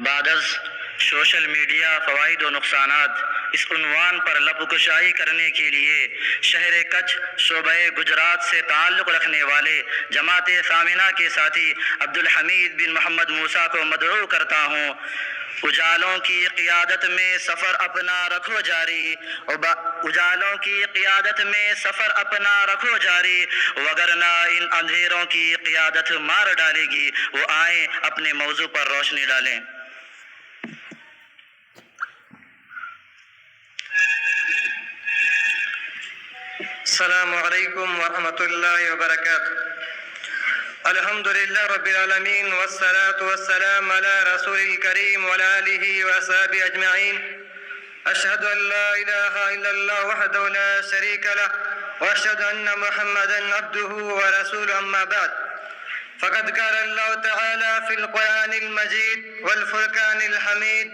بعدز social media فوائد و نقصانات، اس عنوان پر لب کشائی کرنے کے لیے شہر کچھ صوبہ گجرات سے تعلق رکھنے والے جماعت ثامنہ کے ساتھی عبدالحمید بن محمد موسیٰ کو مدعو کرتا ہوں۔ اجالوں کی قیادت میں سفر اپنا رکھو جاری، اجالوں کی قیادت میں سفر اپنا رکھو جاری، وگرنہ ان اندھیروں کی قیادت مار ڈالے گی۔ وہ آئیں اپنے موضوع پر روشنی ڈالیں۔ السلام علیکم ورحمۃ اللہ وبرکاتہ۔ الحمدللہ رب العالمین والصلاة والسلام علی رسول الکریم وعلی آلہ وصحبہ اجمعین۔ اشہد ان لا الہ الا اللہ وحدہ لا شریک لہ واشہد ان محمدا عبدہ ورسولہ، اما بعد فقد قال اللہ تعالی فی القرآن المجید والفرقان الحمید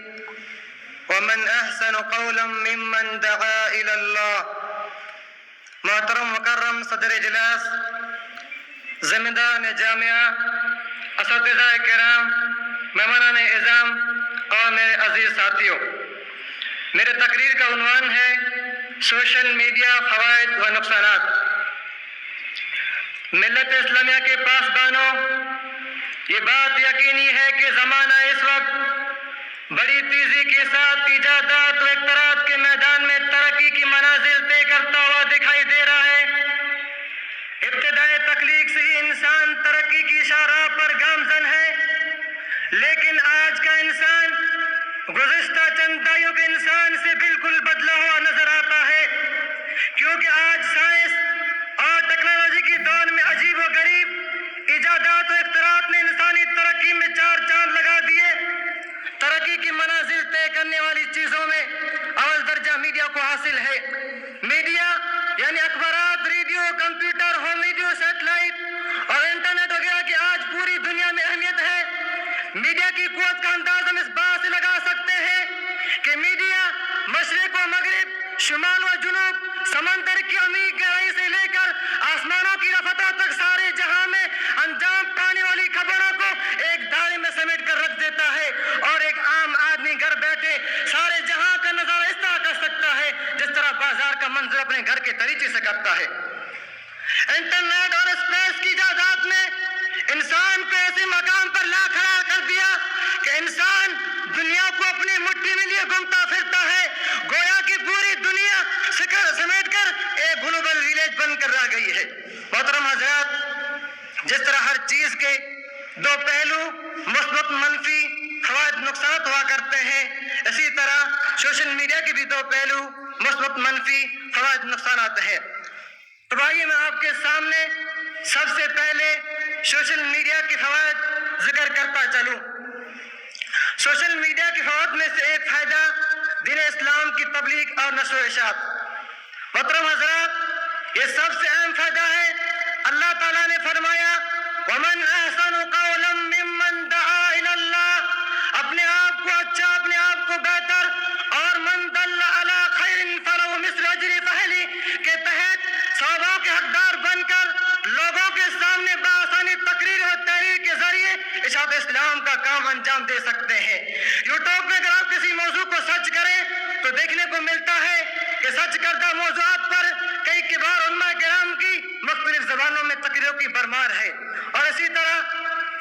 ومن احسن قولا ممن دعا الی اللہ۔ محترم مکرم صدر اجلاس، ذمہ جامعہ، اساتذہ کرام، مہمانان اعظام اور میرے عزیز ساتھیوں، میرے تقریر کا عنوان ہے سوشل میڈیا فوائد و نقصانات۔ ملت اسلامیہ کے پاسبانوں، یہ بات یقینی ہے کہ زمانہ اس وقت بڑی تیزی کے ساتھ ایجادات و اختراعات کے میدان میں ترقی کی منازل طے کرتا ہوا دکھائی دے رہا ہے۔ ابتدائے تخلیق سے ہی انسان ترقی کی شاہراہ پر گامزن ہے، لیکن آج کا انسان گزشتہ چند دہائیوں کے انسان سے بالکل بدلا ہوا نظر آتا ہے، کیونکہ آج سائنس اور ٹیکنالوجی کی دور میں عجیب و غریب ایجادات و اختراعات نے انسانی ترقی میں چار چاند لگا دیے۔ ترقی کی منازل طے کرنے والی چیزوں میں اول درجہ میڈیا کو حاصل ہے۔ میڈیا یعنی اخبارات، radio, computer, home video, satellite اور انٹرنیٹ وغیرہ کی آج پوری دنیا میں اہمیت ہے۔ میڈیا کی قوت کا اندازہ ہم اس بات سے لگا سکتے ہیں کہ میڈیا مشرق و مغرب، شمال و جنوب، سمندر کی عمیق گہرائی سے لے کر آسمانوں کی رفتوں تک سارے جہاں میں انجام پانے والی خبروں کو ایک دائرے میں سمیٹ کر رکھ دیتا ہے، اور ایک عام آدمی گھر بیٹھے سارے جہاں کا نظارہ اس طرح کر سکتا ہے جس طرح بازار کا منظر اپنے گھر کے طریقے سے کرتا ہے۔ انٹرنیٹ اور اسپیس کی ایجادات نے انسان کو ایسے مقام پر لا کھڑا کر دیا کہ انسان دنیا کو اپنی مٹھی میں لیے گھومتا پھرتا ہے، گویا کہ پوری دنیا سمیٹ کر ایک گلوبل ویلیج بن کر رہ گئی ہے۔ محترم حضرات، جس طرح ہر چیز کے دو پہلو مثبت منفی فوائد نقصانات ہوا کرتے ہیں، اسی طرح سوشل میڈیا کے بھی دو پہلو مثبت منفی فوائد نقصانات ہیں۔ تو آئیے میں آپ کے سامنے سب سے پہلے سوشل میڈیا کے فوائد ذکر کرتا چلوں۔ سوشل میڈیا کے فوائد میں سے ایک فائدہ دین اسلام کی تبلیغ اور نشر و اشاعت۔ محترم حضرات، یہ سب سے اہم فائدہ ہے۔ اللہ تعالیٰ نے فرمایا وَمَنْ أَحْسَنُ قَوْلًا مِّمَّنْ دَعَا إِلَى اللَّهِ، اپنے آپ کو اچھا، اپنے آپ کو بہتر، اور مَنْ دَلَّ عَلَىٰ خَيْرٍ فَلَهُ مِثْلُ أَجْرِ فَاعِلِهِ کے تحت ثوابوں کے حقدار بن کر لوگوں کے سامنے بآسانی تقریر و تحریر کے ذریعے اشاعت اسلام کا کام انجام دے سکتے ہیں۔ یوٹیوب میں اگر آپ کسی موضوع کو سرچ کریں تو دیکھنے کو ملتا ہے کہ سرچ کردہ موضوعات پر کئی کبار علماء کرام کی مختلف زبانوں میں تقریروں کی بھرمار ہے، اور اسی طرح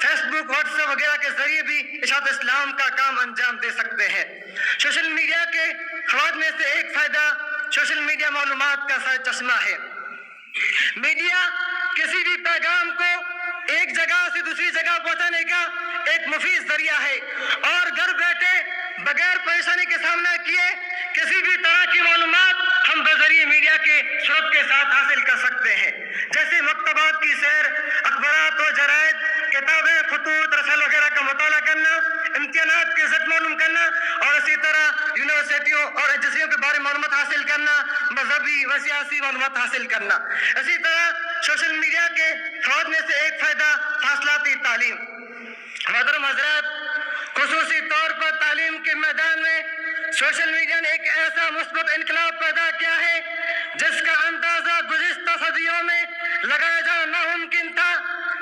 فیس بک، واٹس ایپ وغیرہ کے ذریعے بھی اشاعت اسلام کا کام انجام دے سکتے ہیں۔ سوشل میڈیا کے فوائد میں سے ایک فائدہ سوشل میڈیا معلومات کا سر چشمہ ہے۔ میڈیا کسی بھی پیغام کو ایک جگہ سے دوسری جگہ پہنچانے کا ایک مفید ذریعہ ہے، اور گھر بیٹھے بغیر پریشانی کے سامنا کیے کسی بھی طرح کی معلومات ہم بذریعے میڈیا کے سرعت کے ساتھ حاصل کر سکتے ہیں، جیسے مکتبات کی سیر، اخبارات و جرائد، کتابیں، خطوط، رسائل وغیرہ کا مطالعہ کرنا، امتحانات کے ضبط معلوم کرنا، اور اسی طرح یونیورسٹیوں اور ایجنسیوں کے بارے میں معلومات حاصل کرنا، مذہبی و سیاسی معلومات حاصل کرنا۔ اسی طرح سوشل میڈیا کے فوائد میں سے ایک فائدہ فاصلاتی تعلیم۔ محترم حضرات، خصوصی طور پر تعلیم کے میدان میں سوشل میڈیا نے ایک ایسا مثبت انقلاب پیدا کیا ہے جس کا اندازہ گزشتہ صدیوں میں لگایا جانا ناممکن تھا۔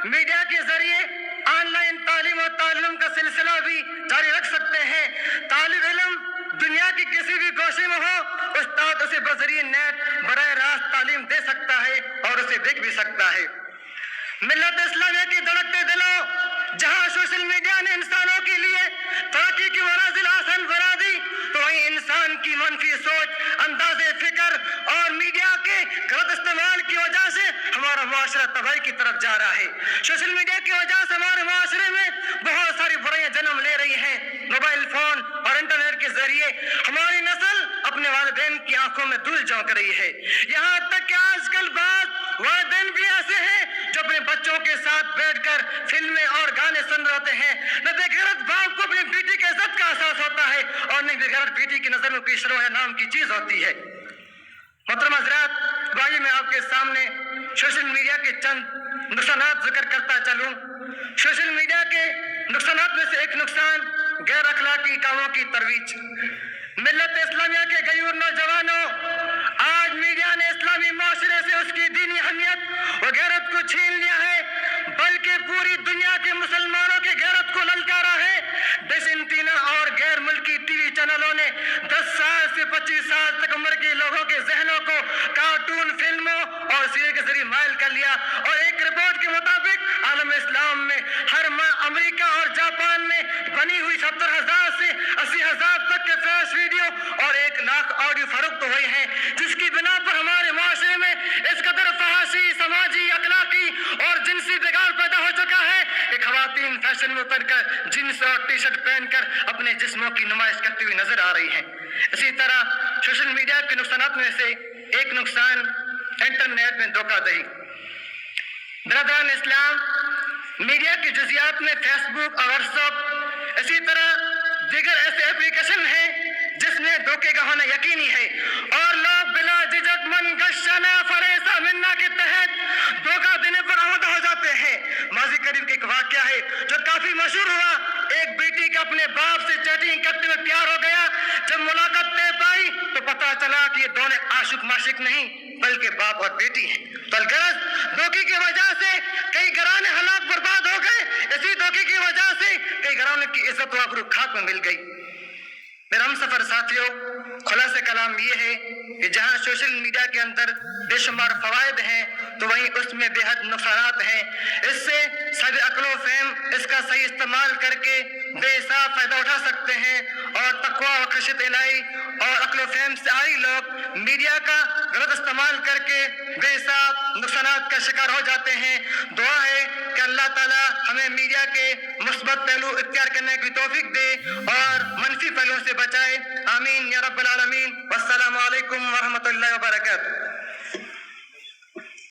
میڈیا کے ذریعے آن لائن تعلیم و تعلم کا سلسلہ بھی جاری رکھ سکتے کے ذریعے نیٹ براہ راست تعلیم دے سکتا ہے اور اسے دیکھ بھی سکتا ہے۔ ملت اسلامیہ کی دھڑکتے دلوں، جہاں سوشل میڈیا نے انسانوں کے لیے ترقی کی منازل آسان بنا دی، تو وہیں انسان کی منفی سوچ، انداز فکر اور میڈیا کے غلط استعمال کی وجہ سے ہمارا معاشرہ تباہی کی طرف جا رہا ہے۔ سوشل میڈیا کی وجہ سے ہمارے معاشرے میں بہت ساری برائیاں جنم لے رہی ہیں۔ موبائل فون اور انٹرنیٹ کے ذریعے ہماری نسل اپنے والدین کی آنکھوں میں دھول جھونک رہی ہے۔ یہاں تک کہ آج کل بعض والدین بھی ایسے ہیں جو اپنے بچوں کے ساتھ بیٹھ کر فلمیں اور گانے سن رہے ہیں۔ نہ بے غیرت باپ کو اپنی بیٹی کے عزت کا احساس ہوتا ہے اور نہ بے غیرت بیٹی کی نظر میں کوئی شرم یا نام کی چیز ہوتی ہے۔ محترم حضرات، بھائی میں آپ کے سامنے سوشل میڈیا کے چند نقصانات ذکر کرتا چلوں۔ سوشل میڈیا کے نقصانات میں سے ایک نقصان غیر اخلاقی کاموں کی ترویج۔ ملت اسلامیہ کے غیور نوجوانوں، آج میڈیا نے اسلامی معاشرے سے اس کی دینی اہمیت و غیرت کو چھین لیا ہے، بلکہ پوری دنیا کے مسلمانوں کے غیرت کو للکارا ہے۔ ڈسنٹینا اور غیر ملکی ٹی وی چینلوں نے 10 سال سے 25 سال تک عمر کے لوگوں کے ذہنوں کو کارٹون فلموں اور سیریل کے ذریعے مائل کر لیا، اور ایک رپورٹ کے مطابق عالم اسلام میں ہر ماہ امریکہ اور جاپان میں بنی ہوئی 70,000 سے 80,000 تک کے فیش ویڈیو اور 1 لاکھ آڈیو فروخت ہوئے ہیں، جس کی بنا پر ہمارے معاشرے میں اس قدر فحاشی، سماجی، اخلاقی اور جنسی بگاڑ پیدا ہو چکا ہے کہ خواتین فیشن میں اتر کر جینس اور ٹی شرٹ پہن کر اپنے جسموں کی نمائش کرتی ہوئی نظر آ رہی ہیں۔ اسی طرح سوشل میڈیا کے نقصانات میں سے ایک نقصان انٹرنیٹ میں دھوکہ دہی۔ برادران اسلام، میڈیا کی جزیات میں فیس بک اور واٹس ایپ، اسی طرح دیگر ایسے اپلیکیشن ہیں جس میں دھوکے کا ہونا یقینی ہے، اور لوگ بلا جھجک من غشنا فلیس منا کے تحت دھوکہ دینے پر آمادہ ہو جاتے ہیں۔ ماضی قریب کا ایک واقعہ ہے جو کافی مشہور ہوا۔ ایک بیٹی کا اپنے باپ سے چیٹنگ کرتے ہوئے پیار ہو گیا۔ جب ملاقات طے پائی تو پتہ چلا کہ یہ دونوں عاشق معشوق نہیں بلکہ باپ اور بیٹی ہیں۔ تو الغرض دھوکے کی وجہ سے کئی گھرانے ہلاک برباد ہو گئے۔ اسی دھوکے کی وجہ سے کئی گھرانوں کی عزت و آبرو خاک میں مل گئی۔ میرے ہم سفر ساتھیوں، خلاصہ کلام یہ ہے کہ جہاں سوشل میڈیا کے اندر بے شمار فوائد ہیں تو وہیں اس میں بے حد نقصانات ہیں۔ اس سے سب عقل و فہم اس کا صحیح استعمال کر کے بے حساب فائدہ اٹھا سکتے ہیں، اور تقویٰ و خشیت الہی اور عقل و فہم سے عاری لوگ میڈیا کا غلط استعمال کر کے بے حساب نقصانات کا شکار ہو جاتے ہیں۔ دعا ہے کہ اللہ تعالیٰ ہمیں میڈیا کے مثبت پہلو اختیار کرنے کی توفیق دے اور منفی پہلوؤں سے بچائے۔ آمین یا رب العالمین۔ والسلام علیکم ورحمۃ اللہ وبرکاتہ۔